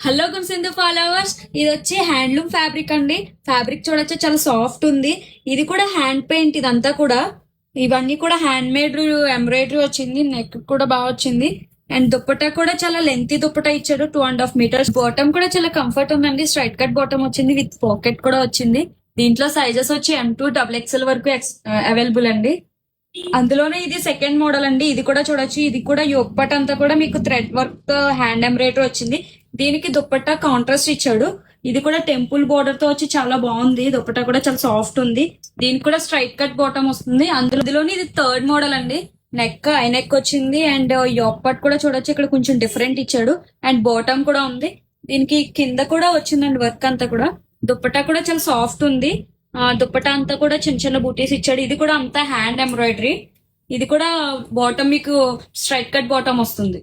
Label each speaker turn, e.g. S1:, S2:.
S1: Hello గుంసిందు followers, ఇది వచ్చి handloom fabric అండి. ఫ్యాబ్రిక్ చూడొచ్చు, చాలా సాఫ్ట్ ఉంది. ఇది కూడా హ్యాండ్ పెయింట్, ఇదంతా కూడా ఇవన్నీ కూడా హ్యాండ్ మేడ్ ఎంబ్రాయిడరీ వచ్చింది. నెక్ కూడా బాగా వచ్చింది. అండ్ దుప్పటా కూడా చాలా లెంతీ దుప్పటా ఇచ్చాడు, 2.5 meters. బాటమ్ కూడా చాలా కంఫర్ట్ ఉందండి. స్ట్రైట్ కట్ బాటమ్ వచ్చింది, విత్ పాకెట్ కూడా వచ్చింది. దీంట్లో సైజెస్ వచ్చి M2 XXL వరకు అవైలబుల్ అండి. అందులోనే ఇది సెకండ్ మోడల్ అండి. ఇది కూడా చూడొచ్చు, ఇది కూడా యోగపట్ అంతా కూడా మీకు థ్రెడ్ వర్క్ తో హ్యాండ్ ఎంబ్రాయిడరీ వచ్చింది. దీనికి దుప్పట్టా కాంట్రాస్ట్ ఇచ్చాడు. ఇది కూడా టెంపుల్ బోర్డర్ తో వచ్చి చాలా బాగుంది. దుప్పట్టా కూడా చాలా సాఫ్ట్ ఉంది. దీనికి కూడా స్ట్రైట్ కట్ బాటమ్ వస్తుంది. అందులోని ఇది థర్డ్ మోడల్ అండి. నెక్ ఐ నెక్ వచ్చింది. అండ్ యోగపట్ కూడా చూడొచ్చు, ఇక్కడ కొంచెం డిఫరెంట్ ఇచ్చాడు. అండ్ బాటమ్ కూడా ఉంది. దీనికి కింద కూడా వచ్చిందండి వర్క్ అంతా కూడా. దుప్పట్టా కూడా చాలా సాఫ్ట్ ఉంది. దుప్పటా అంతా కూడా చిన్న చిన్న బూటీస్ ఇచ్చాడు. ఇది కూడా అంతా హ్యాండ్ ఎంబ్రాయిడరీ. ఇది కూడా బాటమ్ మీకు స్ట్రైట్ కట్ బాటమ్ వస్తుంది.